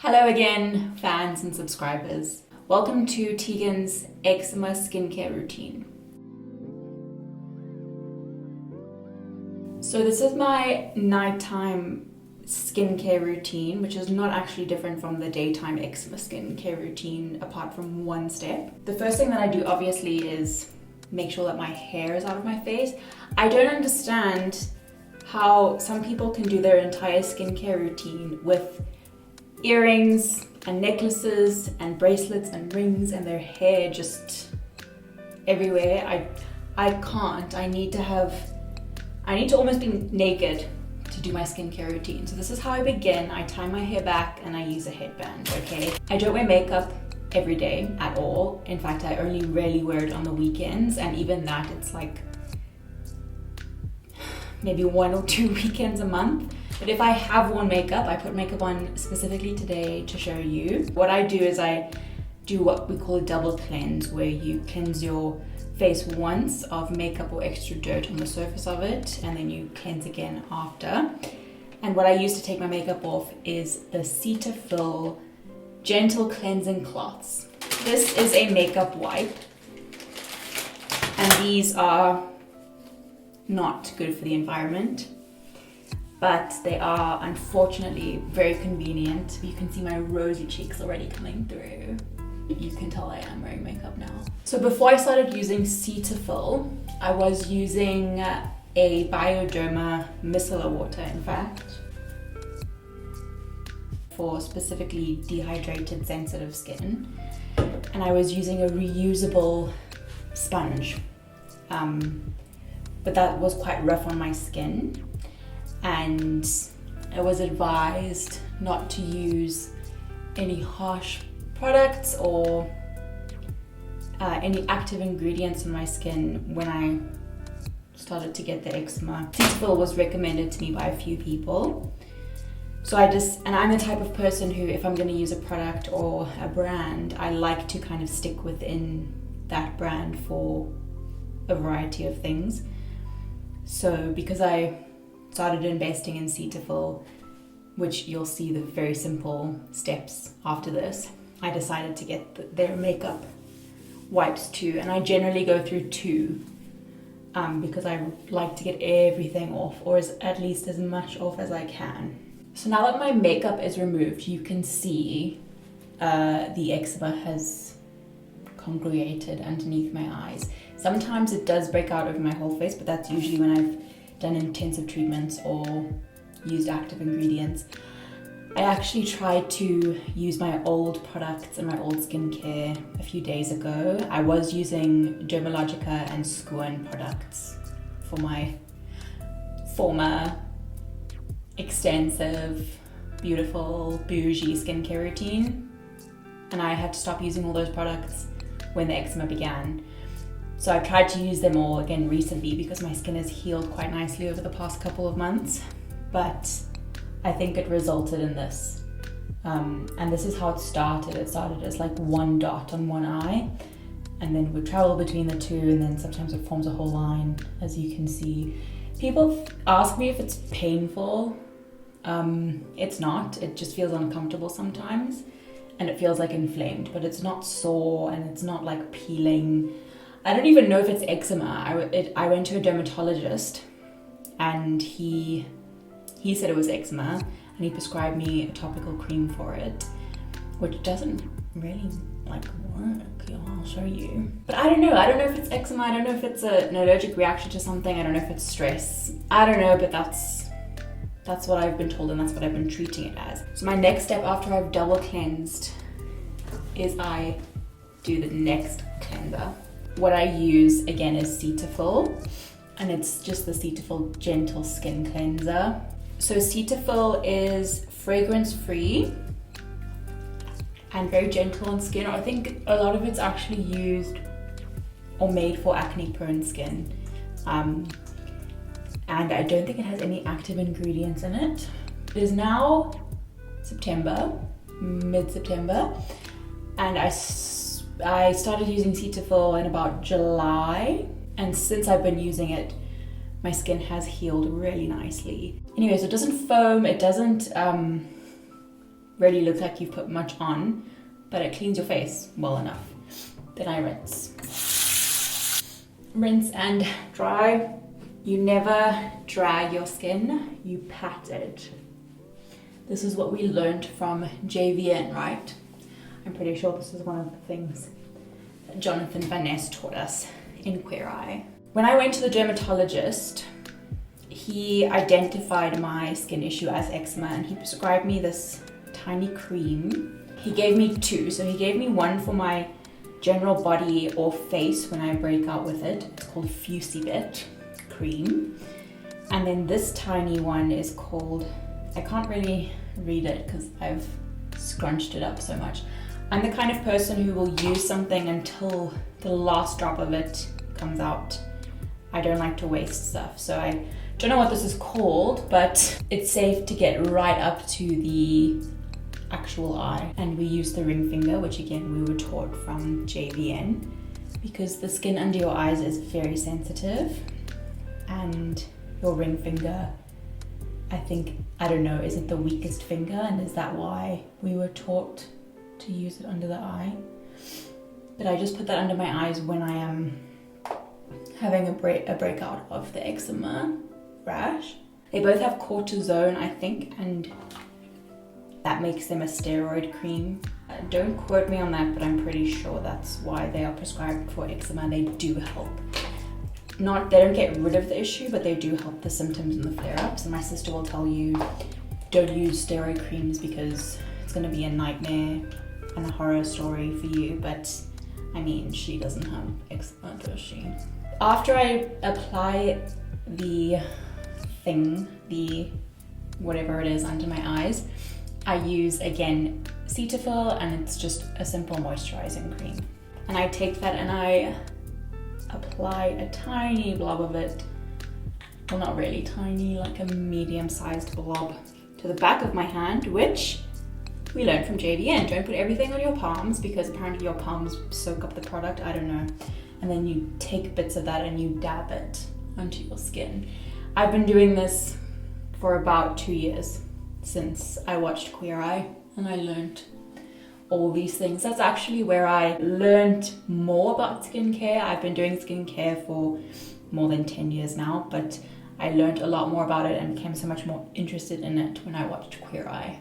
Hello again, fans and subscribers. Welcome to Tegan's eczema skincare routine. So this is my nighttime skincare routine, which is not actually different from the daytime eczema skincare routine apart from one step. The first thing that I do obviously is make sure that my hair is out of my face. I don't understand how some people can do their entire skincare routine with earrings and necklaces and bracelets and rings and their hair just everywhere. I can't. I need to almost be naked to do my skincare routine. So this is how I begin. I tie my hair back and I use a headband, okay? I don't wear makeup every day at all. In fact, I only rarely wear it on the weekends, and even that, it's like maybe 1 or 2 weekends a month. But if I have worn makeup, I put makeup on specifically today to show you. What I do is I do what we call a double cleanse, where you cleanse your face once of makeup or extra dirt on the surface of it, and then you cleanse again after. And what I use to take my makeup off is the Cetaphil Gentle Cleansing Cloths. This is a makeup wipe, and these are not good for the environment, but they are unfortunately very convenient. You can see my rosy cheeks already coming through. You can tell I am wearing makeup now. So before I started using Cetaphil, I was using a Bioderma micellar water, in fact, for specifically dehydrated sensitive skin. And I was using a reusable sponge, but that was quite rough on my skin. And I was advised not to use any harsh products or any active ingredients in my skin when I started to get the eczema. Cetaphil was recommended to me by a few people. So I'm the type of person who, if I'm going to use a product or a brand, I like to kind of stick within that brand for a variety of things. So because I started investing in Cetaphil, which you'll see the very simple steps after this, I decided to get their makeup wipes too, and I generally go through 2 because I like to get everything off, or at least as much off as I can. So now that my makeup is removed, you can see the eczema has congregated underneath my eyes. Sometimes it does break out over my whole face, but that's usually when I've done intensive treatments or used active ingredients. I actually tried to use my old products and my old skincare a few days ago. I was using Dermalogica and Skoon products for my former extensive, beautiful, bougie skincare routine, and I had to stop using all those products when the eczema began. So I tried to use them all again recently because my skin has healed quite nicely over the past couple of months, but I think it resulted in this. And this is how it started. It started as like one dot on one eye, and then would travel between the 2, and then sometimes it forms a whole line, as you can see. People ask me if it's painful. It's not. It just feels uncomfortable sometimes, and it feels like inflamed, but it's not sore, and it's not like peeling. I don't even know if it's eczema. I went to a dermatologist, and he said it was eczema, and he prescribed me a topical cream for it, which doesn't really like work. I'll show you. But I don't know if it's eczema. I don't know if it's an allergic reaction to something. I don't know if it's stress. I don't know, but that's what I've been told, and that's what I've been treating it as. So my next step after I've double cleansed is I do the next cleanser. What I use again is Cetaphil, and it's just the Cetaphil Gentle Skin Cleanser. So Cetaphil is fragrance free and very gentle on skin. I think a lot of it's actually used or made for acne prone skin. And I don't think it has any active ingredients in it. It is now September, mid-September, and I started using Cetaphil in about July, and since I've been using it, my skin has healed really nicely. Anyways, it doesn't foam, it doesn't really look like you've put much on, but it cleans your face well enough. Then I rinse. Rinse and dry. You never drag your skin, you pat it. This is what we learned from JVN, right? I'm pretty sure this is one of the things that Jonathan Van Ness taught us in Queer Eye. When I went to the dermatologist, he identified my skin issue as eczema and he prescribed me this tiny cream. He gave me two, so he gave me one for my general body or face when I break out with it. It's called Fusibit cream. And then this tiny one is called, I can't really read it because I've scrunched it up so much. I'm the kind of person who will use something until the last drop of it comes out. I don't like to waste stuff, so I don't know what this is called, but it's safe to get right up to the actual eye. And we use the ring finger, which again we were taught from JVN, because the skin under your eyes is very sensitive, and your ring finger, I think, I don't know, isn't the weakest finger, and is that why we were taught to use it under the eye? But I just put that under my eyes when I am having a breakout of the eczema rash. They both have cortisone, I think, and that makes them a steroid cream. Don't quote me on that, but I'm pretty sure that's why they are prescribed for eczema. They do help. They don't get rid of the issue, but they do help the symptoms and the flare-ups. And my sister will tell you, don't use steroid creams because it's going to be a nightmare and a horror story for you. But I mean, she doesn't have eczema, does she? After I apply the thing, the whatever it is under my eyes, I use again Cetaphil, and it's just a simple moisturizing cream. And I take that and I apply a tiny blob of it, well, not really tiny, like a medium-sized blob to the back of my hand, which we learned from JVN. Don't put everything on your palms because apparently your palms soak up the product, I don't know. And then you take bits of that and you dab it onto your skin. I've been doing this for about 2 years since I watched Queer Eye and I learned all these things. That's actually where I learned more about skincare. I've been doing skincare for more than 10 years now, but I learned a lot more about it and became so much more interested in it when I watched Queer Eye.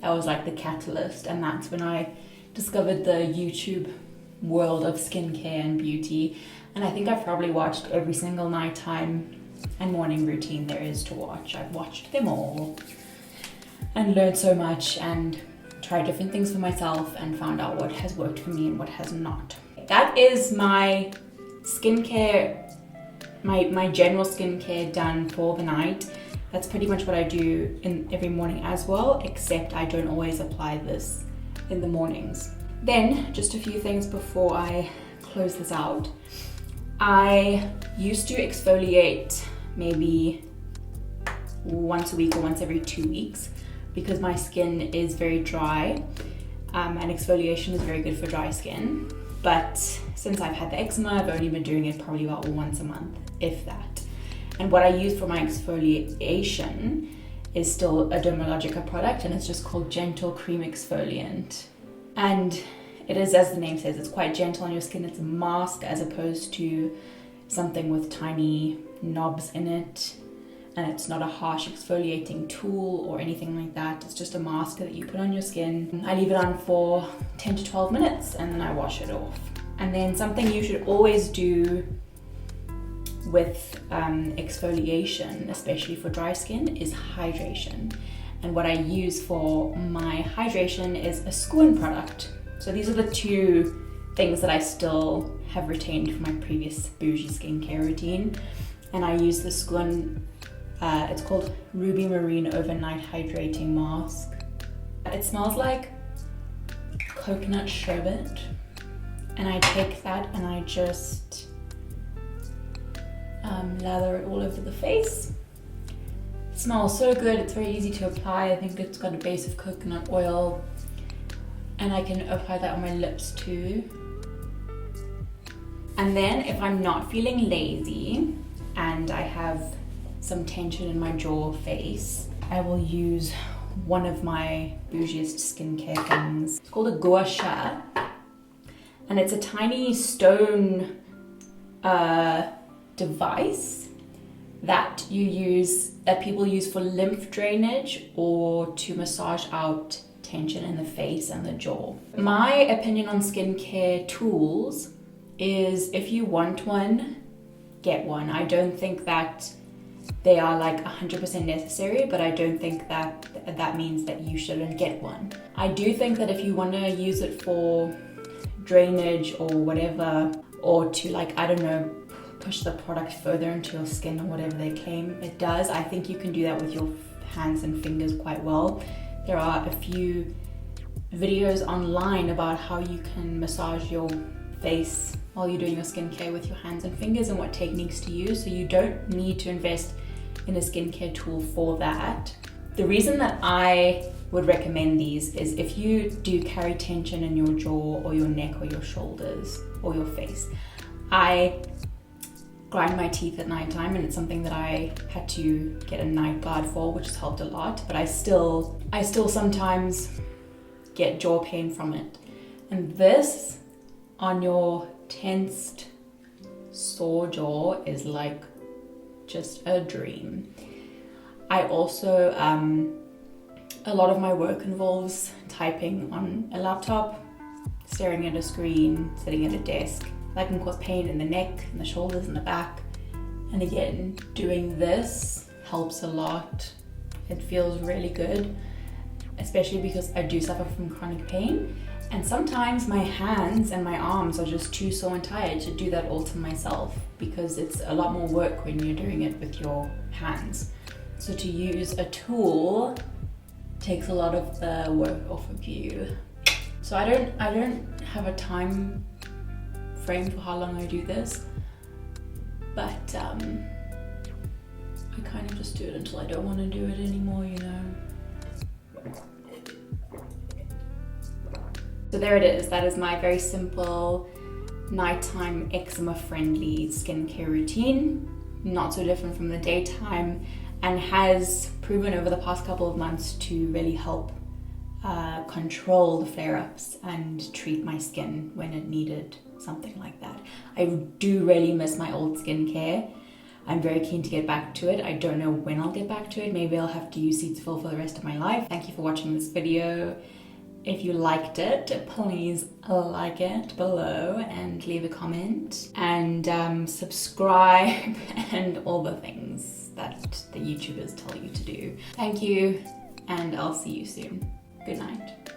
That was like the catalyst, and that's when I discovered the YouTube world of skincare and beauty. And I think I've probably watched every single nighttime and morning routine there is to watch. I've watched them all and learned so much and tried different things for myself and found out what has worked for me and what has not. That is my skincare, my general skincare done for the night. That's pretty much what I do in every morning as well, except I don't always apply this in the mornings. Then, just a few things before I close this out. I used to exfoliate maybe once a week or once every 2 weeks because my skin is very dry, and exfoliation is very good for dry skin. But since I've had the eczema, I've only been doing it probably about once a month, if that. And what I use for my exfoliation is still a Dermalogica product, and it's just called Gentle Cream Exfoliant. And it is, as the name says, it's quite gentle on your skin. It's a mask as opposed to something with tiny knobs in it. And it's not a harsh exfoliating tool or anything like that. It's just a mask that you put on your skin. I leave it on for 10 to 12 minutes and then I wash it off. And then something you should always do with exfoliation, especially for dry skin, is hydration. And what I use for my hydration is a Skoon product. So these are the two things that I still have retained from my previous bougie skincare routine. And I use the Skoon, it's called Ruby Marine Overnight Hydrating Mask. It smells like coconut sherbet. And I take that and I just lather it all over the face. It smells so good, it's very easy to apply. I think it's got a base of coconut oil. And I can apply that on my lips too. And then if I'm not feeling lazy and I have some tension in my jaw face, I will use one of my bougiest skincare things. It's called a Gua Sha, and it's a tiny stone device that people use for lymph drainage or to massage out tension in the face and the jaw. My opinion on skincare tools is, if you want one, get one. I don't think that they are like 100% necessary, but I don't think that means that you shouldn't get one. I do think that if you want to use it for drainage or whatever, or to, like, I don't know, push the product further into your skin or whatever they claim it does, I think you can do that with your hands and fingers quite well. There are a few videos online about how you can massage your face while you're doing your skincare with your hands and fingers and what techniques to use, so you don't need to invest in a skincare tool for that. The reason that I would recommend these is if you do carry tension in your jaw or your neck or your shoulders or your face. I grind my teeth at night time, and it's something that I had to get a night guard for, which has helped a lot, but I still sometimes get jaw pain from it. And this on your tensed, sore jaw is like just a dream. I also, a lot of my work involves typing on a laptop, staring at a screen, sitting at a desk. That can cause pain in the neck and the shoulders and the back. And again, doing this helps a lot. It feels really good, especially because I do suffer from chronic pain. And sometimes my hands and my arms are just too sore and tired to do that all to myself, because it's a lot more work when you're doing it with your hands. So to use a tool takes a lot of the work off of you. So I don't have a time frame for how long I do this, but I kind of just do it until I don't want to do it anymore, you know. So there it is. That is my very simple nighttime eczema friendly skincare routine. Not so different from the daytime, and has proven over the past couple of months to really help control the flare-ups and treat my skin when it needed something like that. I do really miss my old skincare. I'm very keen to get back to it. I don't know when I'll get back to it. Maybe I'll have to use Cetaphil for the rest of my life. Thank you for watching this video. If you liked it, please like it below and leave a comment, and subscribe and all the things that the YouTubers tell you to do. Thank you, and I'll see you soon. Good night.